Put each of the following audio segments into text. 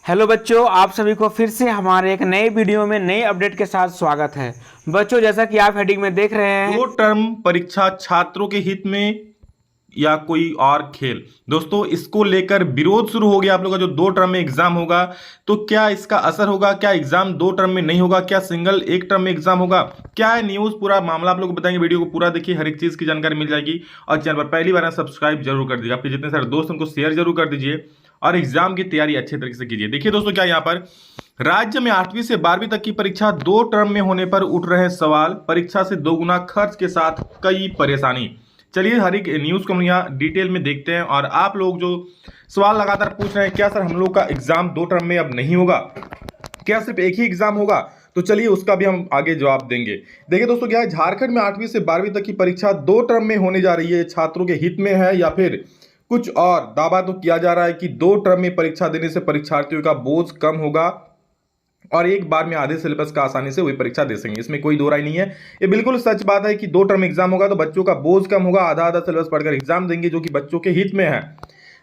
Hello बच्चों, आप सभी को फिर से हमारे एक नए वीडियो में नए अपडेट के साथ स्वागत है। बच्चों, जैसा कि आप हेडिंग में देख रहे हैं, दो टर्म परीक्षा छात्रों के हित में या कोई और खेल। दोस्तों, इसको लेकर विरोध शुरू हो गया। आप लोगों का जो दो टर्म में एग्जाम होगा, तो क्या इसका असर होगा? क्या एग्जाम दो टर्म में नहीं होगा? क्या सिंगल एक टर्म में एग्जाम होगा? क्या है न्यूज, पूरा मामला आप लोगों को बताएंगे। वीडियो को पूरा देखिए, हर एक चीज की जानकारी मिल जाएगी। और चैनल पर पहली बार है सब्सक्राइब जरूर कर दीजिए। आपके जितने सारे दोस्त उनको शेयर जरूर कर दीजिए और एग्जाम की तैयारी अच्छे तरीके से कीजिए। देखिए दोस्तों, क्या यहाँ पर राज्य में 8वीं से 12वीं तक की परीक्षा दो टर्म में होने पर उठ रहे सवाल, परीक्षा से दोगुना खर्च के साथ कई परेशानी। चलिए हर एक न्यूज को हम यहाँ डिटेल में देखते हैं। और आप लोग जो सवाल लगातार पूछ रहे हैं, क्या सर हम लोग का एग्जाम दो टर्म में अब नहीं होगा, क्या सिर्फ एक ही एग्जाम होगा, तो चलिए उसका भी हम आगे जवाब देंगे। देखिए दोस्तों, क्या है, झारखंड में 8वीं से 12वीं तक की परीक्षा दो टर्म में होने जा रही है। छात्रों के हित में है या फिर कुछ और? दावा तो किया जा रहा है कि दो टर्म में परीक्षा देने से परीक्षार्थियों का बोझ कम होगा और एक बार में आधे सिलेबस का आसानी से वही परीक्षा दे सकेंगे। इसमें कोई दो राय नहीं है, ये बिल्कुल सच बात है कि दो टर्म एग्जाम होगा तो बच्चों का बोझ कम होगा, आधा आधा सिलेबस पढ़कर एग्जाम देंगे, जो कि बच्चों के हित में है।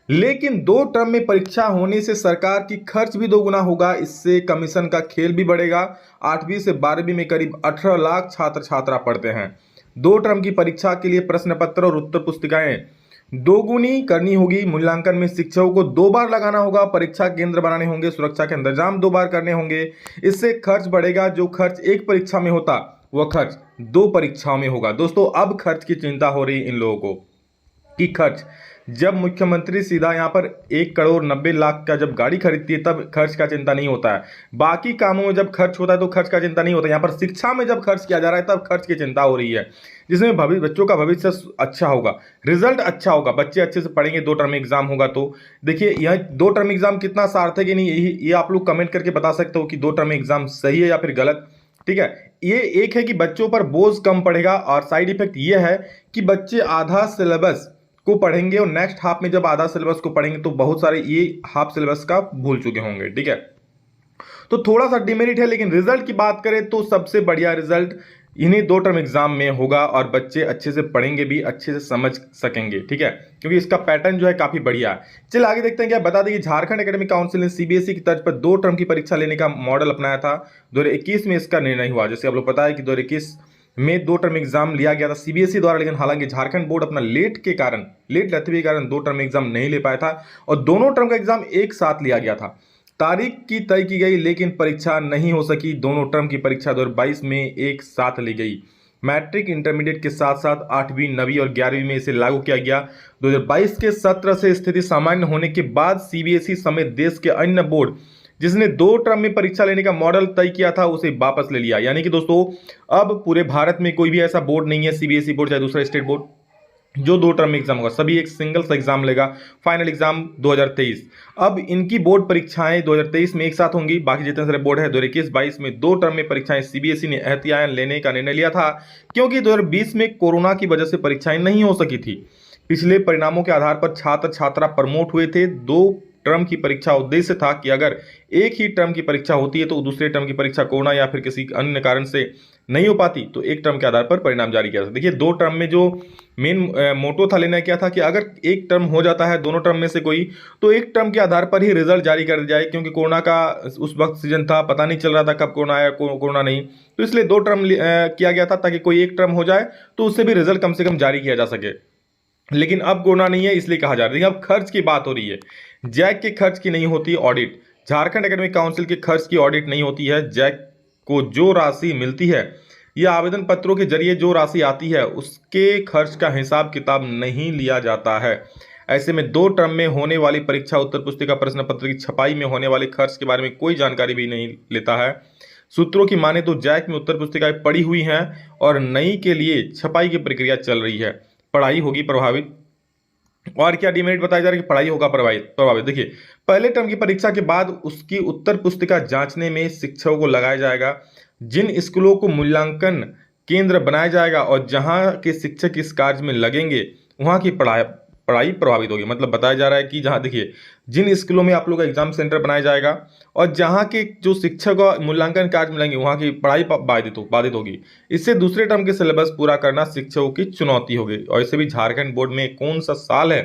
लेकिन दो टर्म में परीक्षा होने से सरकार की खर्च भी दोगुना होगा। इससे कमीशन का खेल भी बढ़ेगा। 8वीं से 12वीं में करीब 18 लाख छात्र छात्रा पढ़ते हैं। दो टर्म की परीक्षा के लिए प्रश्न पत्र और उत्तर पुस्तिकाएं दोगुनी करनी होगी। मूल्यांकन में शिक्षकों को दो बार लगाना होगा। परीक्षा केंद्र बनाने होंगे। सुरक्षा के इंतजाम दो बार करने होंगे। इससे खर्च बढ़ेगा। जो खर्च एक परीक्षा में होता वह खर्च दो परीक्षाओं में होगा। दोस्तों, अब खर्च की चिंता हो रही है इन लोगों को कि खर्च, जब मुख्यमंत्री सीधा यहाँ पर 1,90,00,000 का जब गाड़ी खरीदती है तब खर्च का चिंता नहीं होता है। बाकी कामों में जब खर्च होता है तो खर्च का चिंता नहीं होता। यहाँ पर शिक्षा में जब खर्च किया जा रहा है तब खर्च की चिंता हो रही है, जिसमें बच्चों का भविष्य अच्छा होगा, रिजल्ट अच्छा होगा, बच्चे अच्छे से पढ़ेंगे। दो टर्म एग्जाम होगा तो देखिए, यह दो टर्म एग्जाम कितना सार्थक है नहीं, ये आप लोग कमेंट करके बता सकते हो कि दो टर्म एग्जाम सही है या फिर गलत। ठीक है, ये एक है कि बच्चों पर बोझ कम पड़ेगा और साइड इफेक्ट ये है कि बच्चे आधा सिलेबस को पढ़ेंगे और नेक्स्ट हाफ में जब आधा सिलेबस को पढ़ेंगे तो बहुत सारे ये हाफ सिलेबस का भूल चुके होंगे। ठीक है, तो थोड़ा सा डिमेरिट है। लेकिन रिजल्ट की बात करें तो सबसे बढ़िया रिजल्ट इन्हीं दो टर्म एग्जाम में होगा और बच्चे अच्छे से पढ़ेंगे भी, अच्छे से समझ सकेंगे। ठीक है, क्योंकि इसका पैटर्न जो है काफी बढ़िया है। चलिए आगे देखते हैं। क्या बता दें कि झारखंड एकेडमिक काउंसिल ने सीबीएसई की तर्ज पर दो टर्म की परीक्षा लेने का मॉडल अपनाया था। 2021 में इसका निर्णय हुआ। जैसे आप लोग पता है कि 2021 में दो टर्म एग्जाम लिया गया था सीबीएसई द्वारा, लेकिन हालांकि झारखंड बोर्ड अपना लेट रहते के कारण दो टर्म एग्जाम नहीं ले पाया था और दोनों टर्म का एग्जाम एक साथ लिया गया था। तारीख की तय की गई लेकिन परीक्षा नहीं हो सकी। दोनों टर्म की परीक्षा 2022 में एक साथ ली गई। मैट्रिक इंटरमीडिएट के साथ साथ 8वीं 9वीं और 11वीं में इसे लागू किया गया। 2022 के सत्र से स्थिति सामान्य होने के बाद सीबीएसई समेत देश के अन्य बोर्ड जिसने दो टर्म में परीक्षा लेने का मॉडल तय किया था उसे वापस ले लिया। यानी कि दोस्तों, अब पूरे भारत में कोई भी ऐसा बोर्ड नहीं है, सीबीएसई बोर्ड चाहे दूसरा स्टेट बोर्ड, जो दो टर्म एग्जाम होगा। सभी एक सिंगल सा एग्जाम लेगा। Final exam 2023। अब इनकी बोर्ड परीक्षाएं 2023 में एक साथ होंगी। बाकी जितने सारे बोर्ड है 2021-22 में दो टर्म में परीक्षाएं सीबीएसई ने एहतियात लेने का निर्णय लिया था, क्योंकि 2020 में कोरोना की वजह से परीक्षाएं नहीं हो सकी थी। पिछले परिणामों के आधार पर छात्र छात्रा प्रमोट हुए थे। दो टर्म की परीक्षा उद्देश्य था कि अगर एक ही टर्म की परीक्षा होती है तो दूसरे टर्म की परीक्षा कोरोना या फिर किसी अन्य कारण से नहीं हो पाती तो एक टर्म के आधार पर परिणाम जारी किया था। देखिए, दो टर्म में जो मेन मोटो था लेना क्या था कि अगर एक टर्म हो जाता है दोनों टर्म में से कोई, तो एक टर्म के आधार पर ही रिजल्ट जारी कर दिया जाए, क्योंकि कोरोना का उस वक्त सीजन था, पता नहीं चल रहा था कब कोरोना आया कोरोना नहीं, तो इसलिए दो टर्म किया गया था ताकि कोई एक टर्म हो जाए तो उससे भी रिजल्ट कम से कम जारी किया जा सके। लेकिन अब कोरोना नहीं है इसलिए कहा जा रहा है। अब खर्च की बात हो रही है। जैक के खर्च की नहीं होती ऑडिट। झारखंड एकेडमिक काउंसिल के खर्च की ऑडिट नहीं होती है। जैक को जो राशि मिलती है या आवेदन पत्रों के जरिए जो राशि आती है उसके खर्च का हिसाब किताब नहीं लिया जाता है। ऐसे में दो टर्म में होने वाली परीक्षा उत्तर पुस्तिका प्रश्न पत्र की छपाई में होने वाले खर्च के बारे में कोई जानकारी भी नहीं लेता है। सूत्रों की माने तो जैक में उत्तर पुस्तिकाएं पड़ी हुई हैं और नई के लिए छपाई की प्रक्रिया चल रही है। पढ़ाई होगी प्रभावित। और क्या डिमेरिट बताया जा रहा है कि पढ़ाई होगा प्रभावित। देखिए, पहले टर्म की परीक्षा के बाद उसकी उत्तर पुस्तिका जांचने में शिक्षकों को लगाया जाएगा। जिन स्कूलों को मूल्यांकन केंद्र बनाया जाएगा और जहां के शिक्षक इस कार्य में लगेंगे वहां की पढ़ाई प्रभावित होगी। मतलब बताया जा रहा है कि जहां, देखिए, जिन स्कूलों में आप लोग का एग्जाम सेंटर बनाया जाएगा और जहां के जो शिक्षक और मूल्यांकन कार्य मिलेंगे वहां की पढ़ाई बाधित होगी। इससे दूसरे टर्म के सिलेबस पूरा करना शिक्षकों की चुनौती होगी। और ऐसे भी झारखंड बोर्ड में कौन सा साल है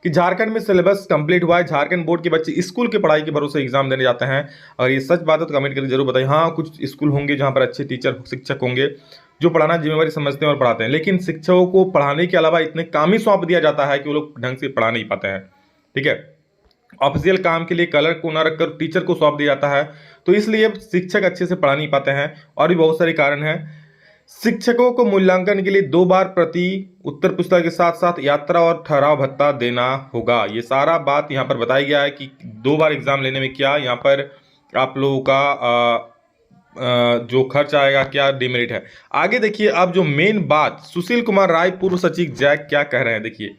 कि झारखंड में सिलेबस कंप्लीट हुआ है, झारखंड बोर्ड के बच्चे स्कूल की पढ़ाई के भरोसे एग्जाम देने जाते हैं। और ये सच बात है तो कमेंट करके जरूर बताइए। हाँ, कुछ स्कूल होंगे जहाँ पर अच्छे टीचर शिक्षक होंगे जो पढ़ाना जिम्मेवारी समझते हैं और पढ़ाते हैं, लेकिन शिक्षकों को पढ़ाने के अलावा इतने काम ही सौंप दिया जाता है कि वो लोग ढंग से पढ़ा नहीं पाते हैं। ठीक है, ऑफिशियल काम के लिए कलर को ना रखकर टीचर को सौंप दिया जाता है, तो इसलिए शिक्षक अच्छे से पढ़ा नहीं पाते हैं। और भी बहुत सारे कारण हैं। शिक्षकों को मूल्यांकन के लिए 2 बार प्रति उत्तर पुस्तिका के साथ साथ यात्रा और ठहराव भत्ता देना होगा। ये सारा बात यहाँ पर बताया गया है कि 2 बार एग्जाम लेने में क्या यहाँ पर आप लोगों का जो खर्च आएगा, क्या डिमेरिट है। आगे देखिए, अब जो मेन बात सुशील कुमार राय पूर्व सचिव जैक क्या कह रहे हैं। देखिए,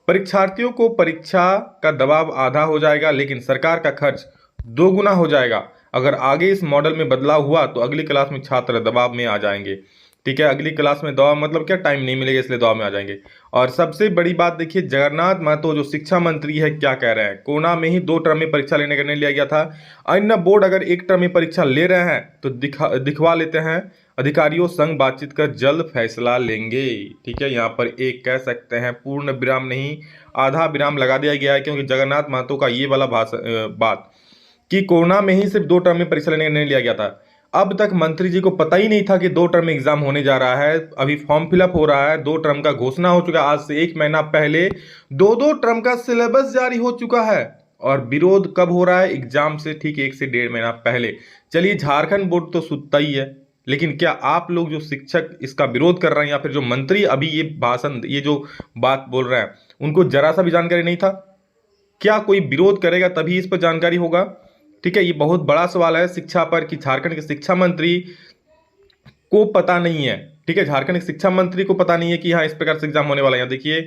परीक्षार्थियों को परीक्षा का दबाव आधा हो जाएगा, लेकिन सरकार का खर्च 2 गुना हो जाएगा। अगर आगे इस मॉडल में बदलाव हुआ तो अगली क्लास में छात्र दबाव में आ जाएंगे। ठीक है, अगली क्लास में दबाव मतलब क्या, टाइम नहीं मिलेगा इसलिए दबाव में आ जाएंगे। और सबसे बड़ी बात देखिए, जगन्नाथ महतो जो शिक्षा मंत्री है क्या कह रहे हैं। कोरोना में ही 2 टर्म में परीक्षा लेने का निर्णय लिया गया था। अन्य बोर्ड अगर 1 टर्म में परीक्षा ले रहे हैं तो दिखवा लेते हैं। अधिकारियों संग बातचीत कर जल्द फैसला लेंगे। ठीक है, यहाँ पर एक कह सकते हैं पूर्ण विराम नहीं, आधा विराम लगा दिया गया है, क्योंकि जगन्नाथ महतो का ये वाला बात कि कोरोना में ही सिर्फ 2 टर्म में परीक्षा लेने का निर्णय लिया गया था। अब तक मंत्री जी को पता ही नहीं था कि 2 टर्म में एग्जाम होने जा रहा है। अभी फॉर्म फिलअप हो रहा है, 2 टर्म का घोषणा हो चुका है। आज से 1 महीना पहले 2 टर्म का सिलेबस जारी हो चुका है। और विरोध कब हो रहा है, एग्जाम से ठीक 1 से 1.5 महीना पहले। चलिए, झारखंड बोर्ड तो सुतता ही है, लेकिन क्या आप लोग जो शिक्षक इसका विरोध कर रहे हैं या फिर जो मंत्री अभी ये जो बात बोल रहे हैं, उनको जरा सा भी जानकारी नहीं था? क्या कोई विरोध करेगा तभी इस पर जानकारी होगा? ठीक है, ये बहुत बड़ा सवाल है शिक्षा पर कि झारखंड के शिक्षा मंत्री को पता नहीं है। ठीक है, झारखंड के शिक्षा मंत्री को पता नहीं है कि हाँ इस प्रकार से एग्जाम होने वाला है। यहाँ देखिए,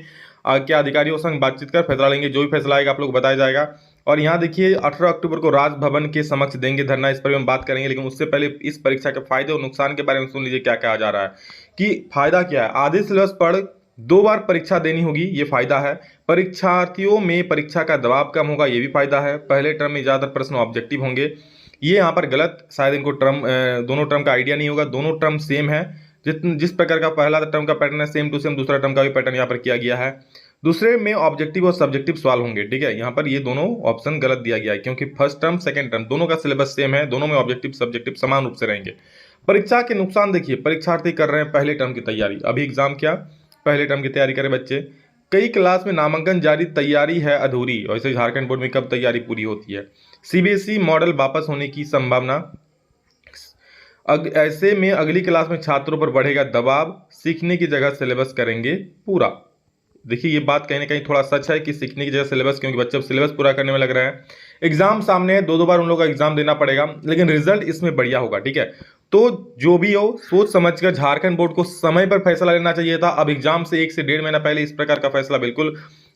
क्या अधिकारियों संग बातचीत कर फैसला लेंगे, जो भी फैसला आएगा आप लोग बताया जाएगा। और यहाँ देखिए, 18 अक्टूबर को राजभवन के समक्ष देंगे धरना, इस पर हम बात करेंगे। लेकिन उससे पहले इस परीक्षा के फायदे और नुकसान के बारे में सुन लीजिए क्या कहा जा रहा है। कि फायदा क्या है, आधे सिलेबस पढ़ 2 बार परीक्षा देनी होगी, ये फायदा है। परीक्षार्थियों में परीक्षा का दबाव कम होगा, ये भी फायदा है। पहले टर्म में ज़्यादा प्रश्न ऑब्जेक्टिव होंगे, ये यहाँ पर गलत, शायद इनको दोनों टर्म का आइडिया नहीं होगा। दोनों टर्म सेम है, जिस प्रकार का पहला टर्म का पैटर्न है सेम टू सेम दूसरा टर्म का भी पैटर्न यहाँ पर किया गया है। दूसरे में ऑब्जेक्टिव और सब्जेक्टिव सवाल होंगे। ठीक है, यहाँ पर ये दोनों ऑप्शन गलत दिया गया है, क्योंकि फर्स्ट टर्म सेकंड टर्म दोनों का सिलेबस सेम है, दोनों में ऑब्जेक्टिव सब्जेक्टिव समान रूप से रहेंगे। परीक्षा के नुकसान देखिए, परीक्षार्थी कर रहे हैं पहले टर्म की तैयारी, अभी एग्जाम क्या पहले टर्म की तैयारी करें बच्चे। कई क्लास में नामांकन जारी, तैयारी है अधूरी। वैसे झारखंड बोर्ड में कब तैयारी पूरी होती है। सीबीएसई मॉडल वापस होने की संभावना। ऐसे में अगली क्लास में छात्रों पर बढ़ेगा दबाव, सीखने की जगह सिलेबस करेंगे पूरा। देखिए, ये बात कहीं ना कहीं थोड़ा सच है कि सीखने की जगह सिलेबस, क्योंकि बच्चे अब सिलेबस पूरा करने में लग रहे हैं। एग्जाम सामने है, 2 बार उन लोगों का एग्जाम देना पड़ेगा, लेकिन रिजल्ट इसमें बढ़िया होगा। ठीक है, तो जो भी हो सोच समझकर झारखंड बोर्ड को समय पर फैसला लेना चाहिए था। अब एग्जाम से 1 से 1.5 महीना पहले इस प्रकार का फैसला बिल्कुल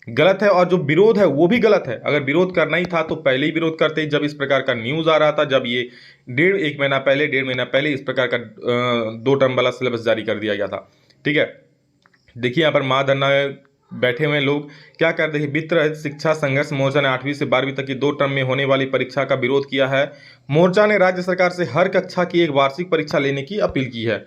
गलत है। और जो विरोध है वो भी गलत है। अगर विरोध करना ही था तो पहले ही विरोध करते, जब इस प्रकार का न्यूज आ रहा था, जब ये 1.5 महीना पहले इस प्रकार का 2 टर्म वाला सिलेबस जारी कर दिया गया था। ठीक है, देखिए यहाँ पर महाधरना बैठे हुए लोग क्या करते हैं। वित्त रहित शिक्षा संघर्ष मोर्चा ने 8वीं से 12वीं तक की 2 टर्म में होने वाली परीक्षा का विरोध किया है। मोर्चा ने राज्य सरकार से हर कक्षा की एक वार्षिक परीक्षा लेने की अपील की है।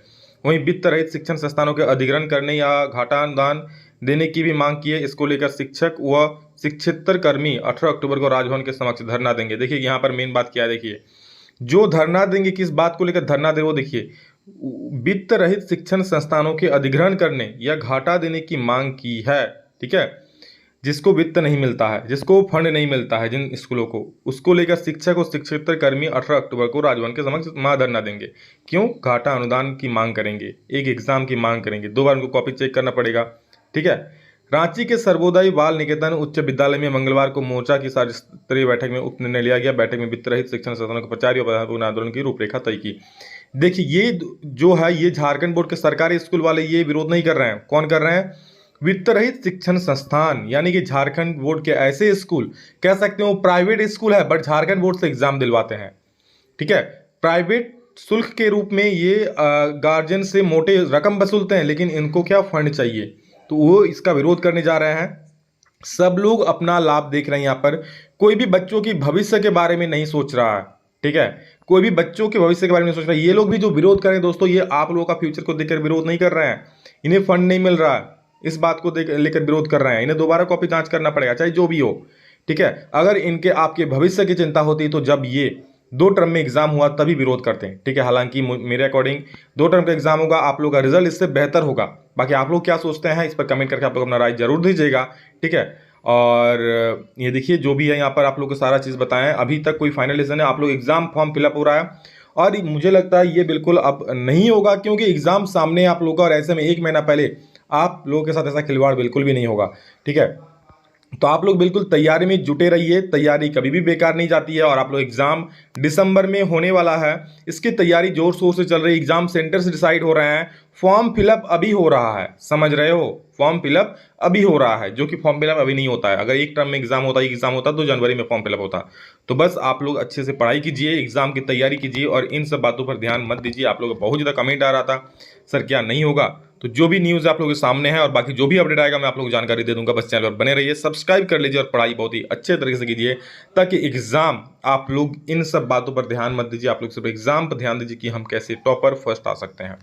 वहीं वित्त रहित शिक्षण संस्थानों के अधिग्रहण करने या घाटा अनुदान देने की भी मांग की है। इसको लेकर शिक्षक व शिक्षेतर कर्मी 18 अक्टूबर को राजभवन के समक्ष धरना देंगे। देखिए यहाँ पर मेन बात क्या है, देखिए जो धरना देंगे, किस बात को लेकर धरना दे, वो देखिए वित्त रहित शिक्षण संस्थानों के अधिग्रहण करने या घाटा देने की मांग की है। ठीक है, जिसको वित्त नहीं मिलता है, जिसको फंड नहीं मिलता है जिन स्कूलों को, उसको लेकर शिक्षक और शिक्षेतर कर्मी 18 अक्टूबर को राजभवन के समक्ष महाधरना देंगे। क्यों? घाटा अनुदान की मांग करेंगे, एक एग्जाम की मांग करेंगे, 2 बार उनको कॉपी चेक करना पड़ेगा। ठीक है, रांची के सर्वोदय बाल निकेतन उच्च विद्यालय में मंगलवार को मोर्चा की राज्य स्तरीय बैठक में उप निर्णय लिया गया। बैठक में वित्त रहित शिक्षण संस्थानों के प्राचार्य और आंदोलन की रूपरेखा तय की। देखिए, ये जो है ये झारखंड बोर्ड के सरकारी स्कूल वाले ये विरोध नहीं कर रहे हैं। कौन कर रहे हैं? वित्त रहित शिक्षण संस्थान, यानी कि झारखंड बोर्ड के ऐसे स्कूल, कह सकते हो प्राइवेट स्कूल है बट झारखंड बोर्ड से एग्जाम दिलवाते हैं। ठीक है, प्राइवेट शुल्क के रूप में ये गार्जियन से मोटे रकम वसूलते हैं, लेकिन इनको क्या फंड चाहिए, तो वो इसका विरोध करने जा रहे हैं। सब लोग अपना लाभ देख रहे हैं। यहाँ पर कोई भी बच्चों की भविष्य के बारे में नहीं सोच रहा है। ठीक है, कोई भी बच्चों के भविष्य के बारे में नहीं सोच रहा है। ये लोग भी जो विरोध करें दोस्तों, ये आप लोगों का फ्यूचर को देखकर विरोध नहीं कर रहे हैं। इन्हें फंड नहीं मिल रहा है, इस बात को लेकर विरोध कर रहे हैं, इन्हें दोबारा कॉपी जांच करना पड़ेगा, चाहे जो भी हो। ठीक है, अगर इनके आपके भविष्य की चिंता होती तो जब ये 2 टर्म में एग्जाम हुआ तभी विरोध करते हैं। ठीक है, हालांकि मेरे अकॉर्डिंग 2 टर्म का एग्जाम होगा, आप लोग का रिजल्ट इससे बेहतर होगा। बाकी आप लोग क्या सोचते हैं इस पर कमेंट करके आप लोग अपना राय जरूर दीजिएगा। ठीक है, और ये देखिए जो भी है यहाँ पर आप लोग को सारा चीज़ बताएं। अभी तक कोई फाइनल डिसीजन है, आप लोग एग्जाम फॉर्म फिलअप हो रहा है और मुझे लगता है ये बिल्कुल अब नहीं होगा, क्योंकि एग्जाम सामने आप लोगों का, और ऐसे में 1 महीना पहले आप लोगों के साथ ऐसा खिलवाड़ बिल्कुल भी नहीं होगा। ठीक है, तो आप लोग बिल्कुल तैयारी में जुटे रहिए, तैयारी कभी भी बेकार नहीं जाती है। और आप लोग एग्जाम दिसंबर में होने वाला है, इसकी तैयारी जोर शोर से चल रही है, एग्जाम सेंटर से डिसाइड हो रहे हैं, फॉर्म फिलअप अभी हो रहा है, समझ रहे हो, फॉर्म फिलअप अभी हो रहा है, जो कि फॉर्म फिलअप अभी नहीं होता है। अगर 1 टर्म में एग्जाम होता तो जनवरी में फॉर्म फिलअप होता। तो बस आप लोग अच्छे से पढ़ाई कीजिए, एग्जाम की तैयारी कीजिए और इन सब बातों पर ध्यान मत दीजिए। आप लोग को बहुत ज़्यादा कमेंट आ रहा था सर क्या नहीं होगा, तो जो भी न्यूज़ आप लोगों के सामने है और बाकी जो भी अपडेट आएगा मैं आप लोगों को जानकारी दे दूंगा। बस चैनल पर बने रहिए, सब्सक्राइब कर लीजिए और पढ़ाई बहुत ही अच्छे तरीके से कीजिए, ताकि एग्जाम आप लोग इन सब बातों पर ध्यान मत दीजिए, आप लोग सिर्फ एग्जाम पर ध्यान दीजिए कि हम कैसे टॉपर फर्स्ट आ सकते हैं।